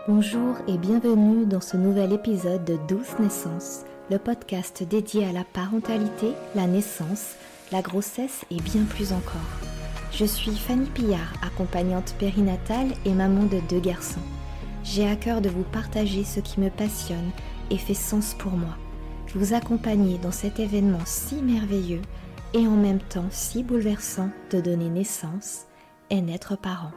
Bonjour et bienvenue dans ce nouvel épisode de Douce Naissance, le podcast dédié à la parentalité, la naissance, la grossesse et bien plus encore. Je suis Fanny Pillard, accompagnante périnatale et maman de 2 garçons. J'ai à cœur de vous partager ce qui me passionne et fait sens pour moi. Vous accompagner dans cet événement si merveilleux et en même temps si bouleversant de donner naissance et n'être parent.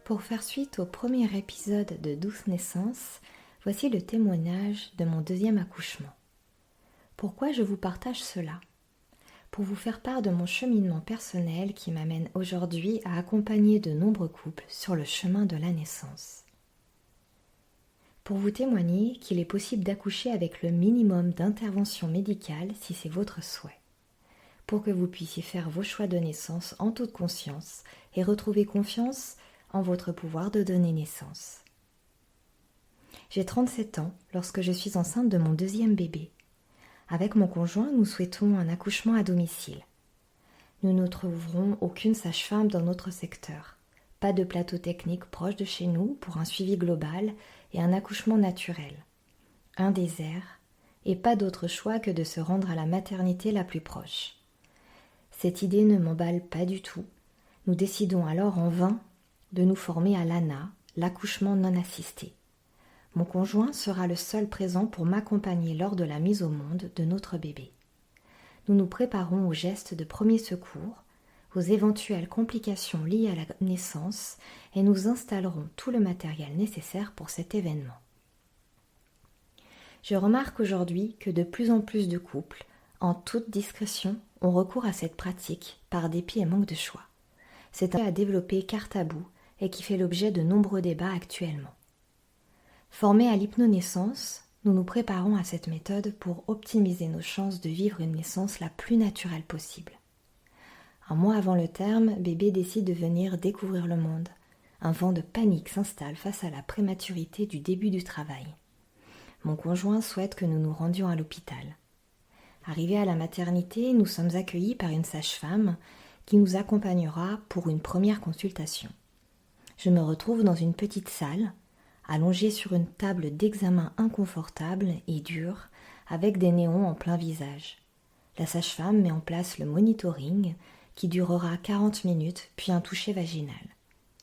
Pour faire suite au premier épisode de Douce Naissance, voici le témoignage de mon 2e accouchement. Pourquoi je vous partage cela ? Pour vous faire part de mon cheminement personnel qui m'amène aujourd'hui à accompagner de nombreux couples sur le chemin de la naissance. Pour vous témoigner qu'il est possible d'accoucher avec le minimum d'intervention médicale si c'est votre souhait. Pour que vous puissiez faire vos choix de naissance en toute conscience et retrouver confiance en votre pouvoir de donner naissance. J'ai 37 ans lorsque je suis enceinte de mon 2e bébé. Avec mon conjoint, nous souhaitons un accouchement à domicile. Nous ne trouverons aucune sage-femme dans notre secteur. Pas de plateau technique proche de chez nous pour un suivi global et un accouchement naturel. Un désert et pas d'autre choix que de se rendre à la maternité la plus proche. Cette idée ne m'emballe pas du tout. Nous décidons alors en vain de nous former à l'ANA, l'accouchement non assisté. Mon conjoint sera le seul présent pour m'accompagner lors de la mise au monde de notre bébé. Nous nous préparons aux gestes de premier secours, aux éventuelles complications liées à la naissance et nous installerons tout le matériel nécessaire pour cet événement. Je remarque aujourd'hui que de plus en plus de couples, en toute discrétion, ont recours à cette pratique par dépit et manque de choix. C'est un à développer car tabou et qui fait l'objet de nombreux débats actuellement. Formés à l'hypnonaissance, nous nous préparons à cette méthode pour optimiser nos chances de vivre une naissance la plus naturelle possible. Un mois avant le terme, bébé décide de venir découvrir le monde. Un vent de panique s'installe face à la prématurité du début du travail. Mon conjoint souhaite que nous nous rendions à l'hôpital. Arrivés à la maternité, nous sommes accueillis par une sage-femme qui nous accompagnera pour une première consultation. Je me retrouve dans une petite salle, allongée sur une table d'examen inconfortable et dure, avec des néons en plein visage. La sage-femme met en place le monitoring, qui durera 40 minutes, puis un toucher vaginal.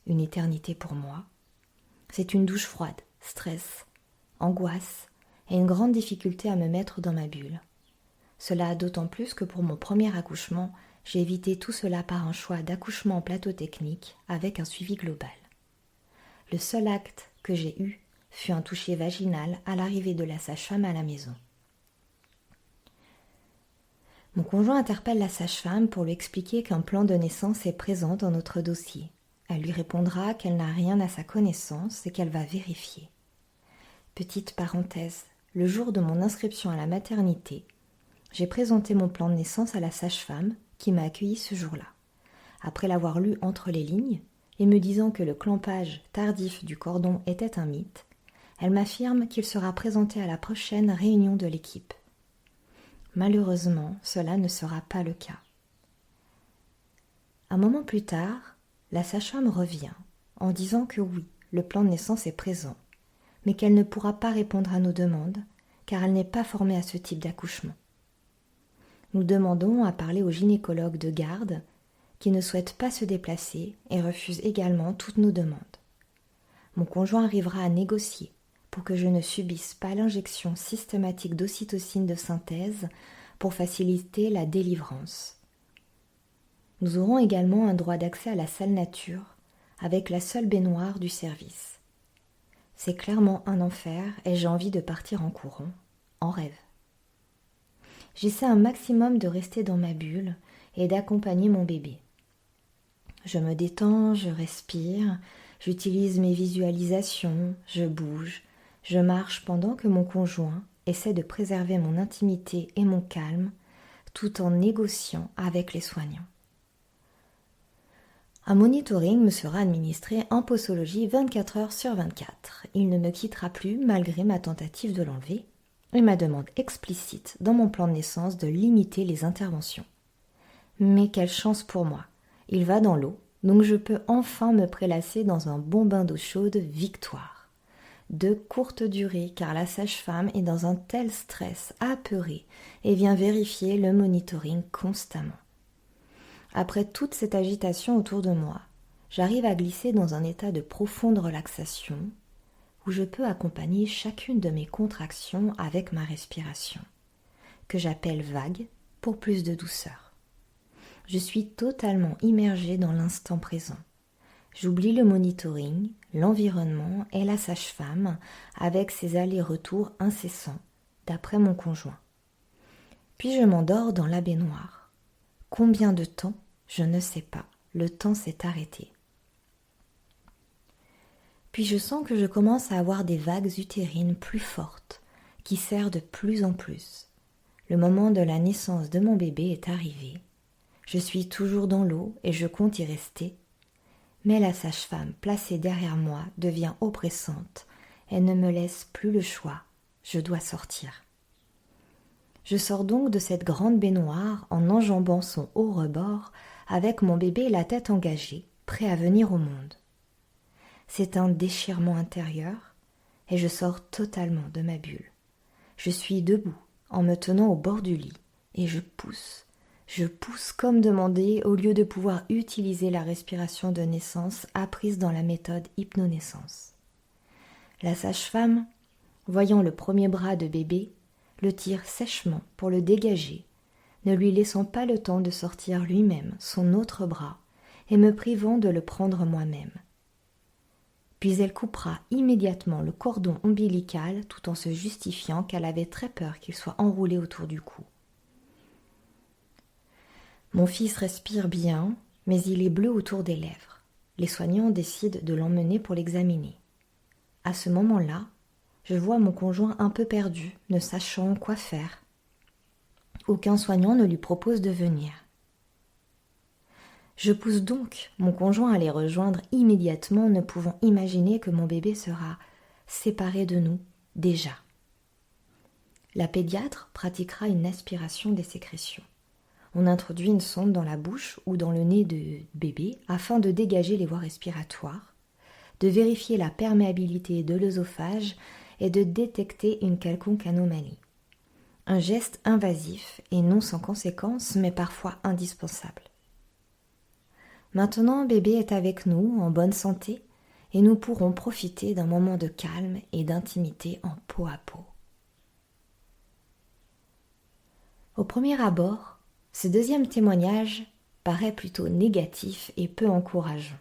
Une éternité pour moi. C'est une douche froide, stress, angoisse et une grande difficulté à me mettre dans ma bulle. Cela d'autant plus que pour mon premier accouchement, j'ai évité tout cela par un choix d'accouchement en plateau technique avec un suivi global. Le seul acte que j'ai eu fut un toucher vaginal à l'arrivée de la sage-femme à la maison. Mon conjoint interpelle la sage-femme pour lui expliquer qu'un plan de naissance est présent dans notre dossier. Elle lui répondra qu'elle n'a rien à sa connaissance et qu'elle va vérifier. Petite parenthèse, le jour de mon inscription à la maternité, j'ai présenté mon plan de naissance à la sage-femme qui m'a accueillie ce jour-là. Après l'avoir lu entre les lignes, et me disant que le clampage tardif du cordon était un mythe, elle m'affirme qu'il sera présenté à la prochaine réunion de l'équipe. Malheureusement, cela ne sera pas le cas. Un moment plus tard, la sage-femme revient en disant que oui, le plan de naissance est présent, mais qu'elle ne pourra pas répondre à nos demandes car elle n'est pas formée à ce type d'accouchement. Nous demandons à parler au gynécologue de garde qui ne souhaite pas se déplacer et refuse également toutes nos demandes. Mon conjoint arrivera à négocier pour que je ne subisse pas l'injection systématique d'ocytocine de synthèse pour faciliter la délivrance. Nous aurons également un droit d'accès à la salle nature avec la seule baignoire du service. C'est clairement un enfer et j'ai envie de partir en courant, en rêve. J'essaie un maximum de rester dans ma bulle et d'accompagner mon bébé. Je me détends, je respire, j'utilise mes visualisations, je bouge, je marche pendant que mon conjoint essaie de préserver mon intimité et mon calme tout en négociant avec les soignants. Un monitoring me sera administré en posologie 24 heures sur 24. Il ne me quittera plus malgré ma tentative de l'enlever et ma demande explicite dans mon plan de naissance de limiter les interventions. Mais quelle chance pour moi, il va dans l'eau, donc je peux enfin me prélasser dans un bon bain d'eau chaude victoire. De courte durée car la sage-femme est dans un tel stress apeuré et vient vérifier le monitoring constamment. Après toute cette agitation autour de moi, j'arrive à glisser dans un état de profonde relaxation où je peux accompagner chacune de mes contractions avec ma respiration, que j'appelle vague pour plus de douceur. Je suis totalement immergée dans l'instant présent. J'oublie le monitoring, l'environnement et la sage-femme avec ses allers-retours incessants, d'après mon conjoint. Puis je m'endors dans la baignoire. Combien de temps? Je ne sais pas. Le temps s'est arrêté. Puis je sens que je commence à avoir des vagues utérines plus fortes, qui serrent de plus en plus. Le moment de la naissance de mon bébé est arrivé. Je suis toujours dans l'eau et je compte y rester. Mais la sage-femme placée derrière moi devient oppressante. Elle ne me laisse plus le choix. Je dois sortir. Je sors donc de cette grande baignoire en enjambant son haut rebord avec mon bébé la tête engagée, prêt à venir au monde. C'est un déchirement intérieur et je sors totalement de ma bulle. Je suis debout en me tenant au bord du lit et je pousse. Je pousse comme demandé au lieu de pouvoir utiliser la respiration de naissance apprise dans la méthode hypnonaissance. La sage-femme, voyant le premier bras de bébé, le tire sèchement pour le dégager, ne lui laissant pas le temps de sortir lui-même son autre bras et me privant de le prendre moi-même. Puis elle coupera immédiatement le cordon ombilical tout en se justifiant qu'elle avait très peur qu'il soit enroulé autour du cou. Mon fils respire bien, mais il est bleu autour des lèvres. Les soignants décident de l'emmener pour l'examiner. À ce moment-là, je vois mon conjoint un peu perdu, ne sachant quoi faire. Aucun soignant ne lui propose de venir. Je pousse donc mon conjoint à les rejoindre immédiatement, ne pouvant imaginer que mon bébé sera séparé de nous déjà. La pédiatre pratiquera une aspiration des sécrétions. On introduit une sonde dans la bouche ou dans le nez de bébé afin de dégager les voies respiratoires, de vérifier la perméabilité de l'œsophage et de détecter une quelconque anomalie. Un geste invasif et non sans conséquence, mais parfois indispensable. Maintenant, bébé est avec nous, en bonne santé, et nous pourrons profiter d'un moment de calme et d'intimité en peau à peau. Au premier abord, ce deuxième témoignage paraît plutôt négatif et peu encourageant.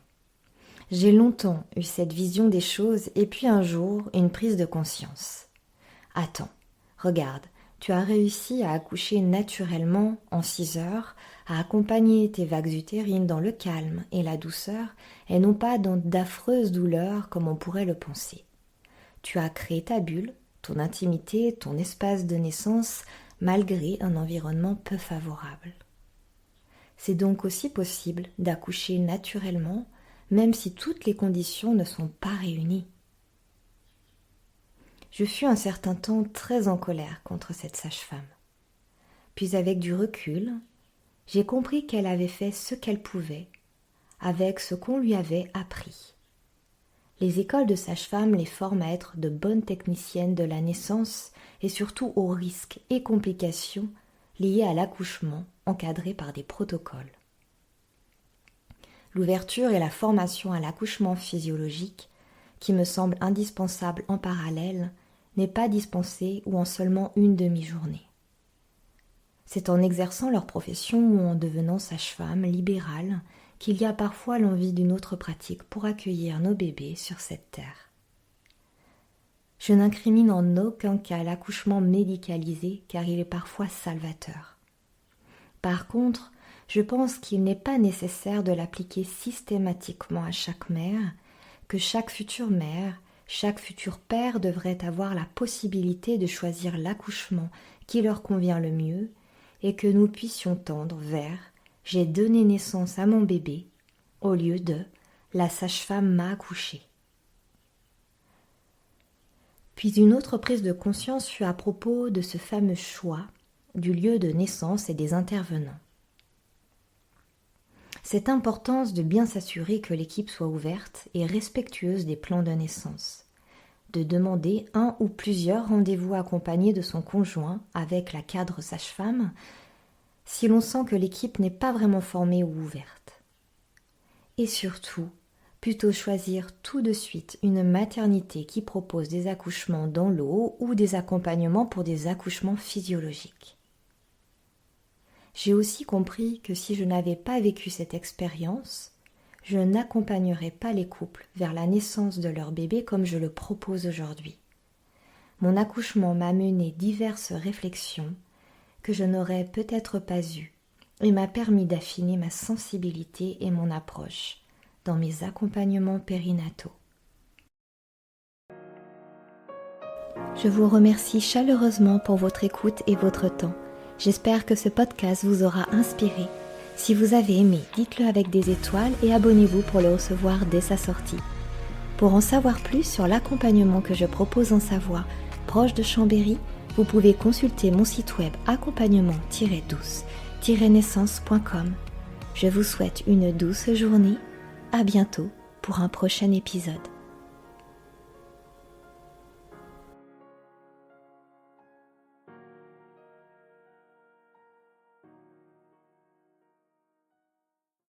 J'ai longtemps eu cette vision des choses et puis un jour, une prise de conscience. Attends, regarde, tu as réussi à accoucher naturellement en 6 heures, à accompagner tes vagues utérines dans le calme et la douceur et non pas dans d'affreuses douleurs comme on pourrait le penser. Tu as créé ta bulle, ton intimité, ton espace de naissance malgré un environnement peu favorable. C'est donc aussi possible d'accoucher naturellement même si toutes les conditions ne sont pas réunies. Je fus un certain temps très en colère contre cette sage-femme. Puis avec du recul, j'ai compris qu'elle avait fait ce qu'elle pouvait avec ce qu'on lui avait appris. Les écoles de sage-femme les forment à être de bonnes techniciennes de la naissance et surtout aux risques et complications liées à l'accouchement encadrés par des protocoles. L'ouverture et la formation à l'accouchement physiologique, qui me semble indispensable en parallèle, n'est pas dispensée ou en seulement une demi-journée. C'est en exerçant leur profession ou en devenant sage-femme libérale qu'il y a parfois l'envie d'une autre pratique pour accueillir nos bébés sur cette terre. Je n'incrimine en aucun cas l'accouchement médicalisé car il est parfois salvateur. Par contre, je pense qu'il n'est pas nécessaire de l'appliquer systématiquement à chaque mère, que chaque future mère, chaque futur père devrait avoir la possibilité de choisir l'accouchement qui leur convient le mieux et que nous puissions tendre vers « j'ai donné naissance à mon bébé » au lieu de « la sage-femme m'a accouché ». Puis une autre prise de conscience fut à propos de ce fameux choix du lieu de naissance et des intervenants. cette importance de bien s'assurer que l'équipe soit ouverte et respectueuse des plans de naissance, de demander un ou plusieurs rendez-vous accompagnés de son conjoint avec la cadre sage-femme si l'on sent que l'équipe n'est pas vraiment formée ou ouverte. Et surtout, plutôt choisir tout de suite une maternité qui propose des accouchements dans l'eau ou des accompagnements pour des accouchements physiologiques. J'ai aussi compris que si je n'avais pas vécu cette expérience, je n'accompagnerais pas les couples vers la naissance de leur bébé comme je le propose aujourd'hui. Mon accouchement m'a mené diverses réflexions que je n'aurais peut-être pas eues et m'a permis d'affiner ma sensibilité et mon approche dans mes accompagnements périnataux. Je vous remercie chaleureusement pour votre écoute et votre temps. J'espère que ce podcast vous aura inspiré. Si vous avez aimé, dites-le avec des étoiles et abonnez-vous pour le recevoir dès sa sortie. Pour en savoir plus sur l'accompagnement que je propose en Savoie, proche de Chambéry, vous pouvez consulter mon site web accompagnement-douce-naissance.com. Je vous souhaite une douce journée. À bientôt pour un prochain épisode.